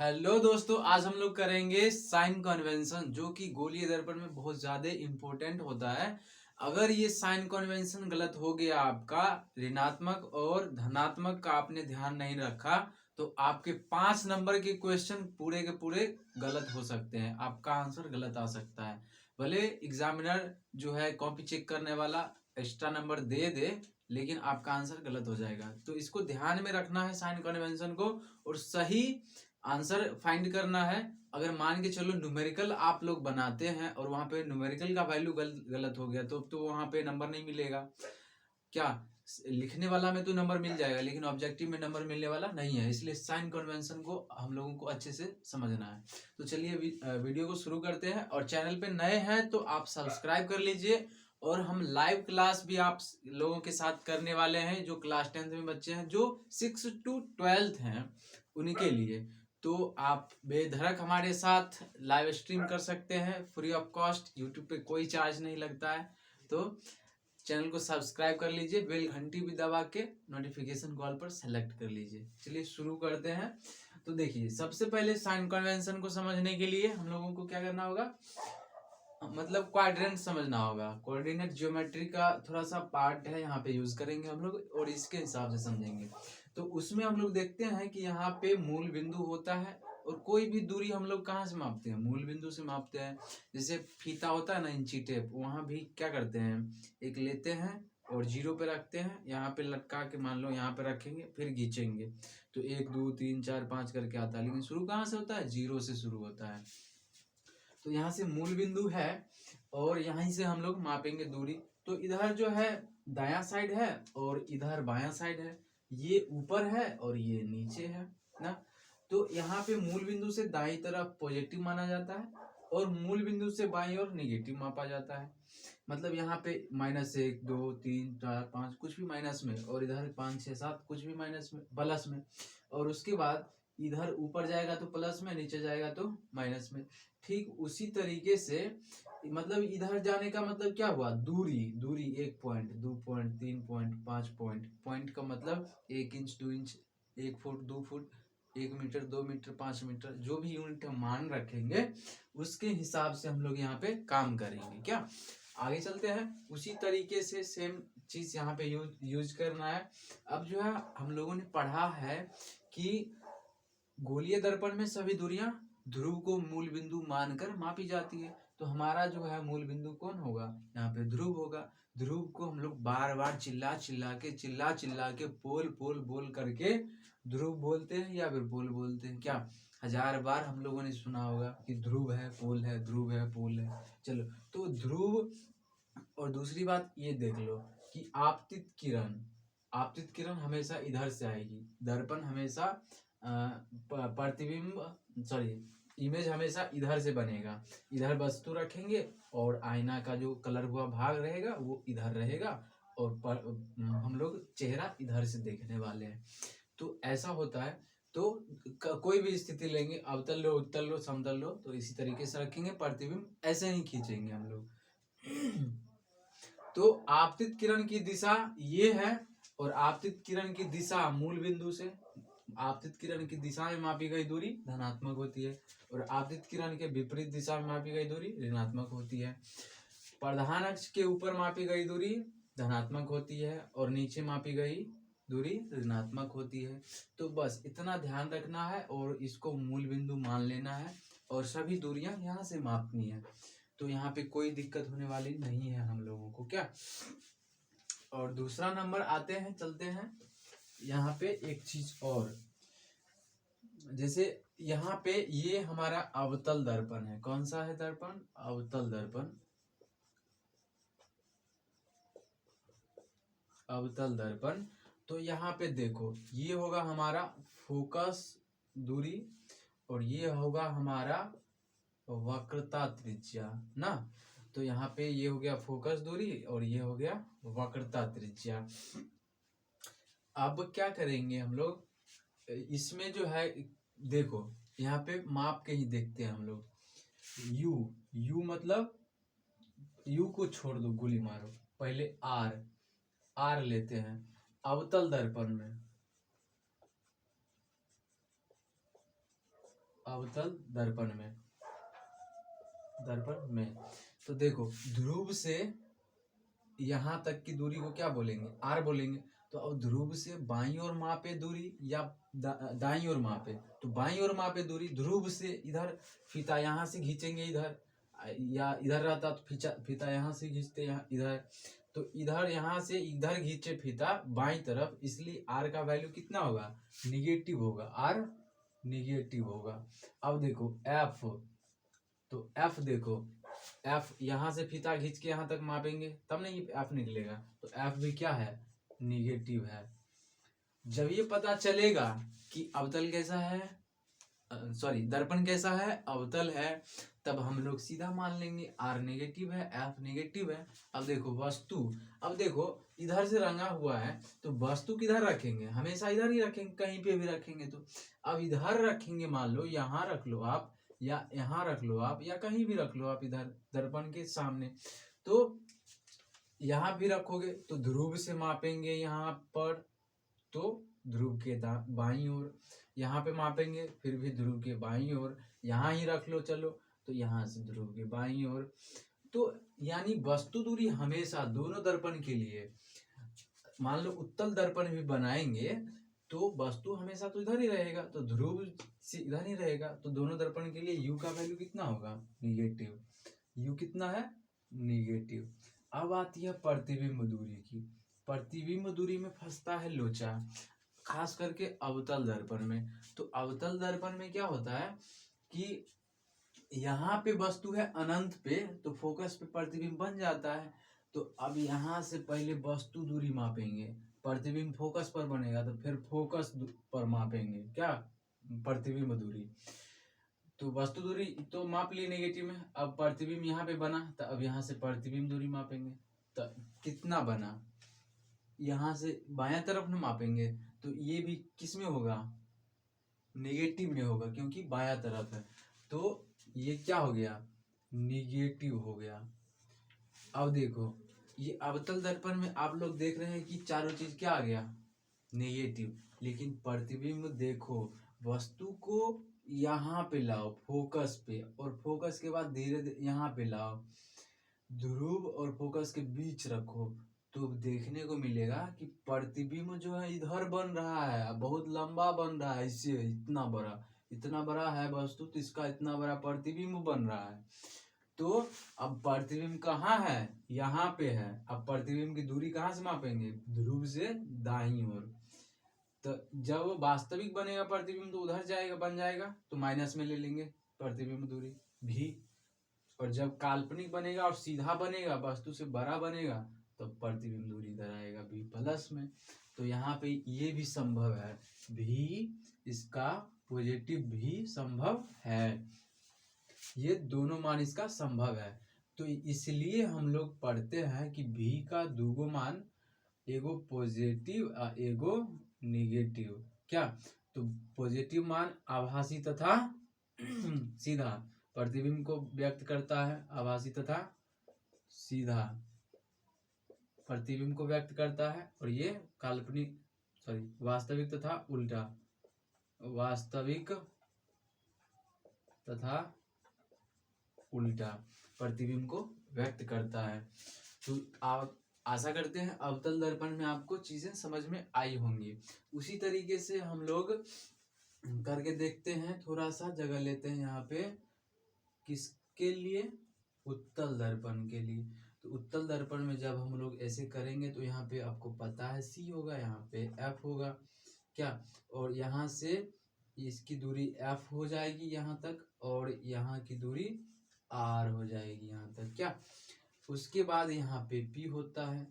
Hello दोस्तों, आज हम लोग करेंगे साइन कन्वेंशन जो कि गोलीय दर्पण में बहुत ज्यादा इंपॉर्टेंट होता है। अगर ये साइन कन्वेंशन गलत हो गया, आपका ऋणात्मक और धनात्मक का आपने ध्यान नहीं रखा, तो आपके 5 नंबर के क्वेश्चन पूरे के पूरे गलत हो सकते हैं। आपका आंसर गलत आ सकता है। भले एग्जामिनर जो है कॉपी चेक करने वाला एक्स्ट्रा नंबर दे दे, लेकिन आपका आंसर गलत हो जाएगा। तो इसको ध्यान में रखना है साइन कन्वेंशन को, और सही आंसर फाइंड करना है। अगर मान के चलो न्यूमेरिकल आप लोग बनाते हैं और वहां पे न्यूमेरिकल का वैल्यू गलत हो गया, तो वहां पे नंबर नहीं मिलेगा। क्या लिखने वाला में तो नंबर मिल जाएगा, लेकिन ऑब्जेक्टिव में नंबर मिलने वाला नहीं है। इसलिए साइन कन्वेंशन को हम लोगों को अच्छे से समझना है। तो चलिए वीडियो को शुरू करते हैं। और चैनल पे नए हैं तो आप सब्सक्राइब कर लीजिए। और हम लाइव क्लास भी आप लोगों के साथ करने वाले हैं, जो क्लास 10th में बच्चे हैं, जो 6 to 12th हैं, उन्हीं के लिए। तो आप बेधड़क हमारे साथ लाइव स्ट्रीम कर सकते हैं फ्री ऑफ कॉस्ट। यूट्यूब पे कोई चार्ज नहीं लगता है। तो चैनल को सब्सक्राइब कर लीजिए, बेल घंटी भी दबा के नोटिफिकेशन कॉल पर सेलेक्ट कर लीजिए। चलिए शुरू करते हैं। तो देखिए, सबसे पहले साइन कन्वेंशन को समझने के लिए हम लोगों को क्या करना होगा, मतलब क्वाड्रेंट समझना होगा। कोऑर्डिनेट ज्योमेट्री का थोड़ा सा पार्ट है, यहाँ पे यूज करेंगे हम लोग और इसके हिसाब से समझेंगे। तो उसमें हम लोग देखते हैं कि यहाँ पे मूल बिंदु होता है, और कोई भी दूरी हम लोग कहाँ से मापते हैं, मूल बिंदु से मापते हैं। जैसे फीता होता है ना, इंची टेप, वहां भी क्या करते हैं, एक लेते हैं और 0 पे रखते हैं, यहाँ पे लटका के मान लो यहाँ पे रखेंगे, फिर खींचेंगे तो 1 2 3 4 5 करके आता है। लेकिन शुरू कहाँ से होता है, 0 से शुरू होता है। तो यहाँ से मूल बिंदु है और यहीं से हम लोग मापेंगे दूरी। तो इधर जो है दायां साइड है और इधर बायां साइड है। ये ऊपर है और ये नीचे है ना। तो यहाँ पे मूल बिंदु से दाईं तरफ पॉजिटिव माना जाता है और मूल बिंदु से बाईं ओर नेगेटिव मापा जाता है। मतलब यहाँ पे -1 2 3 4 5 कुछ भी माइनस में, और इधर 5 6 7 कुछ भी माइनस में प्लस में। और उसके बाद इधर ऊपर जाएगा तो प्लस में, नीचे जाएगा तो माइनस में। ठीक उसी तरीके से मतलब इधर जाने का मतलब क्या हुआ, दूरी। दूरी 1 point 2 point 3 point 5 point. Point का मतलब 1 inch 2 inch 1 foot 2 foot 1 metre 2 metre 5 metre, जो भी यूनिट हम मान रखेंगे उसके हिसाब से हम लोग यहाँ पे काम करेंगे। क्या आगे चलते हैं, उसी तरीके से सेम चीज यहाँ पे यूज करना है। अब जो है हम लोगों ने पढ़ा है कि गोलीय दर्पण में सभी दूरियां ध्रुव को मूल बिंदु मानकर मापी जाती है। तो हमारा जो है मूल बिंदु कौन होगा, यहाँ पे ध्रुव होगा। ध्रुव को हम लोग बार बार चिल्ला चिल्ला के पोल पोल बोल करके ध्रुव बोलते हैं, या फिर पोल बोलते हैं। क्या 1000 बार हम लोगों ने सुना होगा कि ध्रुव है पोल है, ध्रुव है पोल है। चलो, तो ध्रुव। और दूसरी बात ये देख लो कि आपतित किरण हमेशा इधर से आएगी। दर्पण हमेशा प्रतिबिंब सॉरी इमेज हमेशा इधर से बनेगा। इधर वस्तु रखेंगे और आईना का जो कलर हुआ भाग रहेगा वो इधर रहेगा, और हम लोग चेहरा इधर से देखने वाले हैं। तो ऐसा होता है। तो कोई भी स्थिति लेंगे, अवतल लो उत्तल लो समतल लो, तो इसी तरीके से रखेंगे। प्रतिबिंब ऐसे नहीं खींचेंगे हम लोग। तो आपतित किरण की दिशा ये है, और आपतित किरण की दिशा मूल बिंदु से, आपतित किरण की दिशा में मापी गई दूरी धनात्मक होती है, और आपतित किरण के विपरीत दिशा में मापी गई दूरी ऋणात्मक होती है। प्रधान अक्ष के ऊपर मापी गई दूरी धनात्मक होती है, और नीचे मापी गई दूरी ऋणात्मक होती है। तो बस इतना ध्यान रखना है और इसको मूल बिंदु मान लेना है, और सभी दूरियां यहाँ से मापनी है। तो यहाँ पे कोई दिक्कत होने वाली नहीं है हम लोगों को। क्या और दूसरा नंबर आते हैं, चलते हैं यहाँ पे एक चीज और। जैसे यहाँ पे ये हमारा अवतल दर्पण है। कौन सा है दर्पण, अवतल दर्पण। अवतल दर्पण। तो यहाँ पे देखो, ये होगा हमारा फोकस दूरी, और ये होगा हमारा वक्रता त्रिज्या ना। तो यहाँ पे ये हो गया फोकस दूरी और ये हो गया वक्रता त्रिज्या। अब क्या करेंगे हम लोग, इसमें जो है देखो, यहाँ पे माप के ही देखते हैं हम लोग। यू मतलब यू को छोड़ दो, गोली मारो। पहले आर लेते हैं अवतल दर्पण में। अवतल दर्पण में तो देखो ध्रुव से यहाँ तक की दूरी को क्या बोलेंगे, आर बोलेंगे। तो अब ध्रुव से बाईं ओर मापे दूरी या दाईं ओर मापे, तो बाईं ओर मापे दूरी, ध्रुव से इधर फीता यहाँ से खींचेंगे इधर, या इधर रहता तो फीता यहाँ से खींचते यहाँ इधर, तो इधर यहाँ से इधर खींचे फीता बाईं तरफ, इसलिए आर का वैल्यू कितना होगा, निगेटिव होगा, आर निगेटिव होगा। अब देखो एफ, तो एफ देखो, एफ यहाँ से फीता खींच के यहाँ तक मापेंगे तब नहीं एफ निकलेगा, तो एफ भी क्या है, निगेटिव है। जब ये पता चलेगा कि अवतल कैसा है, दर्पण कैसा है, अवतल है, तब हम लोग सीधा मान लेंगे आर नेगेटिव है, एफ नेगेटिव है। अब देखो वस्तु, अब देखो इधर से रंगा हुआ है तो वस्तु किधर रखेंगे, हमेशा इधर ही रखेंगे, कहीं पे भी रखेंगे तो अब इधर रखेंगे, मान लो यहाँ रख लो आप, या यहाँ रख लो आप, या कहीं भी रख लो आप, इधर दर्पण के सामने, तो यहाँ भी रखोगे तो ध्रुव से मापेंगे यहाँ पर, तो ध्रुव के बाईं ओर, यहाँ पे मापेंगे फिर भी ध्रुव के बाईं ओर, यहाँ ही रख लो चलो, तो यहाँ से ध्रुव के बाईं ओर। तो यानी वस्तु दूरी हमेशा दोनों दर्पण के लिए, मान लो उत्तल दर्पण भी बनाएंगे तो वस्तु हमेशा तो इधर ही रहेगा, तो ध्रुव से इधर ही रहेगा, तो दोनों दर्पण के लिए u का वैल्यू कितना होगा, निगेटिव, u कितना है, निगेटिव। अब आती है प्रतिबिंब दूरी की। प्रतिबिंब दूरी में फंसता है लोचा, खास करके अवतल दर्पण में। तो अवतल दर्पण में क्या होता है कि यहाँ पे वस्तु है अनंत पे, तो फोकस पे प्रतिबिंब बन जाता है। तो अब यहाँ से पहले वस्तु दूरी मापेंगे, प्रतिबिंब फोकस पर बनेगा तो फिर फोकस पर मापेंगे क्या, प्रतिबिंब दूरी। तो वस्तु दूरी तो माप ली नेगेटिव में, अब प्रतिबिंब यहाँ पे बना तो अब यहाँ से प्रतिबिंब दूरी मापेंगे, तो कितना बना, यहाँ से बायां तरफ में मापेंगे तो ये भी किस में होगा, नेगेटिव में होगा, क्योंकि बायां तरफ है, तो ये क्या हो गया, निगेटिव हो गया। अब देखो ये अवतल दर्पण में आप लोग देख रहे हैं कि चारों चीज क्या आ गया, नेगेटिव, लेकिन प्रतिबिंब देखो वस्तु को यहाँ पे लाओ फोकस पे, और फोकस के बाद धीरे धीरे यहाँ पे लाओ, ध्रुव और फोकस के बीच रखो, तो देखने को मिलेगा कि प्रतिबिंब जो है इधर बन रहा है, बहुत लंबा बन रहा है, इससे इतना बड़ा है वस्तु, तो इसका इतना बड़ा प्रतिबिंब बन रहा है। तो अब प्रतिबिंब कहाँ है, यहाँ पे है। अब प्रतिबिंब की दूरी कहाँ से मापेंगे, ध्रुव से दाईं ओर। तो जब वास्तविक बनेगा प्रतिबिंब तो उधर जाएगा, बन जाएगा, तो माइनस में ले लेंगे प्रतिबिंब दूरी भी। और जब काल्पनिक बनेगा और सीधा बनेगा, वस्तु से बड़ा बनेगा, तो प्रतिबिंब दूरी इधर आएगा भी प्लस में। तो यहाँ पे ये भी संभव है, भी इसका पॉजिटिव भी संभव है, ये दोनों मान इसका संभव है। तो इसलिए हम लोग पढ़ते हैं कि भी का दूगो मान, एगो पॉजिटिव और एगो निगेटिव, क्या, तो पॉजिटिव मान आभासी तथा सीधा प्रतिबिंब को व्यक्त करता है, आभासी तथा सीधा प्रतिबिंब को व्यक्त करता है, और ये काल्पनिक वास्तविक तथा उल्टा, वास्तविक तथा उल्टा प्रतिबिंब को व्यक्त करता है। तो आप आशा करते हैं अवतल दर्पण में आपको चीजें समझ में आई होंगी। उसी तरीके से हम लोग करके देखते हैं, थोड़ा सा जगह लेते हैं यहाँ पे, किसके लिए, उत्तल दर्पण के लिए। तो उत्तल दर्पण में जब हम लोग ऐसे करेंगे तो यहाँ पे आपको पता है C होगा, यहाँ पे F होगा क्या, और यहाँ से इसकी दूरी F हो जाएगी यहाँ तक, और यहाँ की दूरी R हो जाएगी यहाँ तक क्या। उसके बाद यहाँ पे P होता है।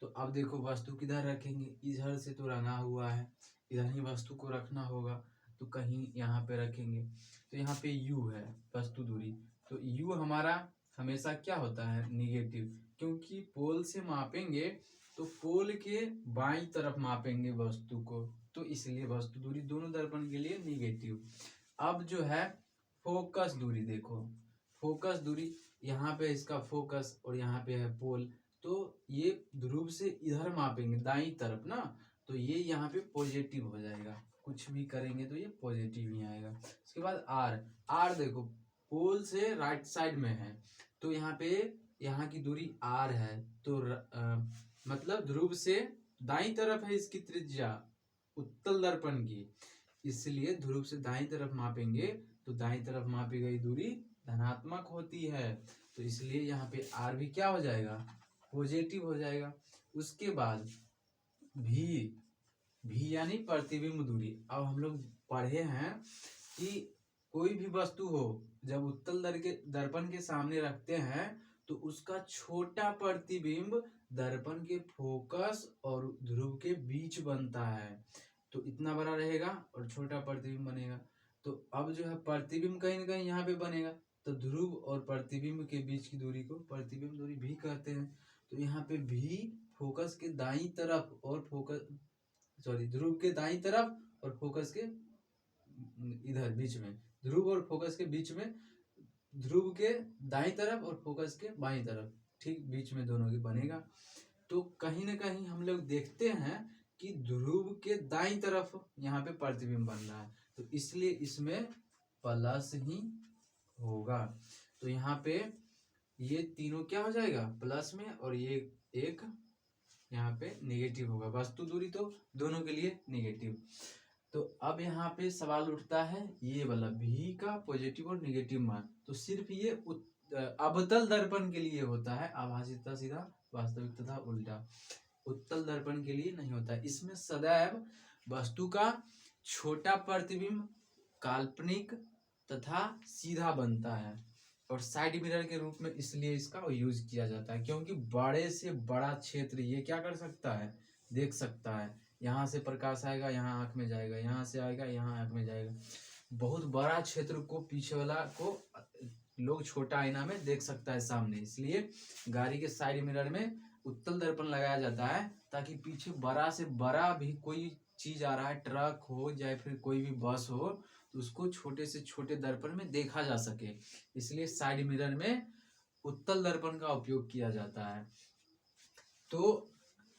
तो अब देखो वस्तु किधर रखेंगे, इधर से तो रंगा हुआ है, इधर ही वस्तु को रखना होगा, तो कहीं यहाँ पे रखेंगे। तो यहाँ पे U है वस्तु दूरी, तो U हमारा हमेशा क्या होता है, निगेटिव, क्योंकि पोल से मापेंगे तो पोल के बाईं तरफ मापेंगे वस्तु को, तो इसलिए वस्तु दूरी दोनों दर्पण के लिए निगेटिव। अब जो है फोकस दूरी देखो, फोकस दूरी यहाँ पे इसका फोकस और यहाँ पे है पोल, तो ये ध्रुव से इधर मापेंगे दाईं तरफ ना, तो ये यहाँ पे पॉजिटिव हो जाएगा, कुछ भी करेंगे तो ये पॉजिटिव ही आएगा। उसके बाद आर, आर देखो पोल से राइट साइड में है, तो यहाँ पे यहाँ की दूरी आर है, तो मतलब ध्रुव से दाईं तरफ है इसकी त्रिज्या उत्तल दर्पण की, इसलिए ध्रुव से दाईं तरफ मापेंगे तो दाईं तरफ मापी गई दूरी धनात्मक होती है, तो इसलिए यहाँ पे आर भी क्या हो जाएगा, पॉजिटिव हो जाएगा। उसके बाद भी यानी प्रतिबिंब दूरी। अब हम लोग पढ़े हैं कि कोई भी वस्तु हो जब उत्तल दर्पण के सामने रखते हैं तो उसका छोटा प्रतिबिंब दर्पण के फोकस और ध्रुव के बीच बनता है, तो इतना बड़ा रहेगा और छोटा प्रतिबिंब बनेगा। तो अब जो है प्रतिबिंब कहीं ना कहीं यहाँ पे बनेगा, तो ध्रुव और प्रतिबिंब के बीच की दूरी को प्रतिबिंब दूरी भी कहते हैं। तो यहाँ पे भी फोकस के दाईं तरफ और ध्रुव के दाईं तरफ और फोकस के इधर बीच में, ध्रुव और फोकस के बीच में, ध्रुव के दाईं तरफ और फोकस के बाईं तरफ, ठीक बीच में दोनों के बनेगा। तो कहीं ना कहीं हम लोग देखते हैं कि ध्रुव के दाईं तरफ यहाँ पे प्रतिबिंब बन रहा है, तो इसलिए इसमें प्लस ही होगा। तो यहाँ पे ये तीनों क्या हो जाएगा प्लस में, और ये एक यहाँ पे नेगेटिव होगा। वस्तु दूरी तो दोनों के लिए नेगेटिव। तो अब यहाँ पे सवाल उठता है ये वाला भी का पॉजिटिव और नेगेटिव मान, तो सिर्फ ये अवतल दर्पण के लिए होता है, आभासीता सीधा वास्तविक तथा उल्टा, उत्तल दर्पण के लिए नहीं होता है। इसमें सदैव वस्तु का छोटा प्रतिबिंब काल्पनिक तथा सीधा बनता है, और साइड मिरर के रूप में इसलिए इसका यूज किया जाता है क्योंकि बड़े से बड़ा क्षेत्र ये क्या कर सकता है, देख सकता है। यहाँ से प्रकाश आएगा यहाँ आंख में जाएगा, यहाँ से आएगा यहाँ आंख में जाएगा, बहुत बड़ा क्षेत्र को पीछे वाला को लोग छोटा आईना में देख सकता है सामने, इसलिए गाड़ी के साइड मिरर में उत्तल दर्पण लगाया जाता है ताकि पीछे बड़ा से बड़ा भी कोई चीज आ रहा है, ट्रक हो या फिर कोई भी बस हो, तो उसको छोटे से छोटे दर्पण में देखा जा सके, इसलिए साइड मिरर में उत्तल दर्पण का उपयोग किया जाता है। तो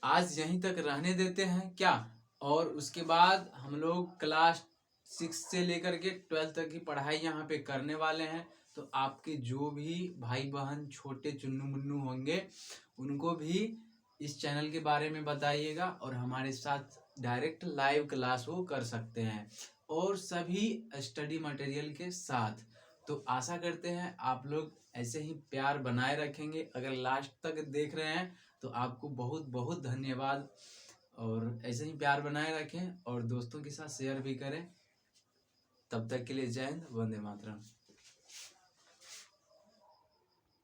आज यहीं तक रहने देते हैं क्या, और उसके बाद हम लोग क्लास 6 से लेकर के 12 तक की पढ़ाई यहाँ पे करने वाले हैं। तो आपके जो भी भाई बहन छोटे चुन्नू मुन्नू होंगे उनको भी इस चैनल के बारे में बताइएगा, और हमारे साथ डायरेक्ट लाइव क्लास वो कर सकते हैं, और सभी स्टडी मटेरियल के साथ। तो आशा करते हैं आप लोग ऐसे ही प्यार बनाए रखेंगे। अगर लास्ट तक देख रहे हैं तो आपको बहुत बहुत धन्यवाद, और ऐसे ही प्यार बनाए रखें और दोस्तों के साथ शेयर भी करें। तब तक के लिए जय हिंद, वंदे मातरम।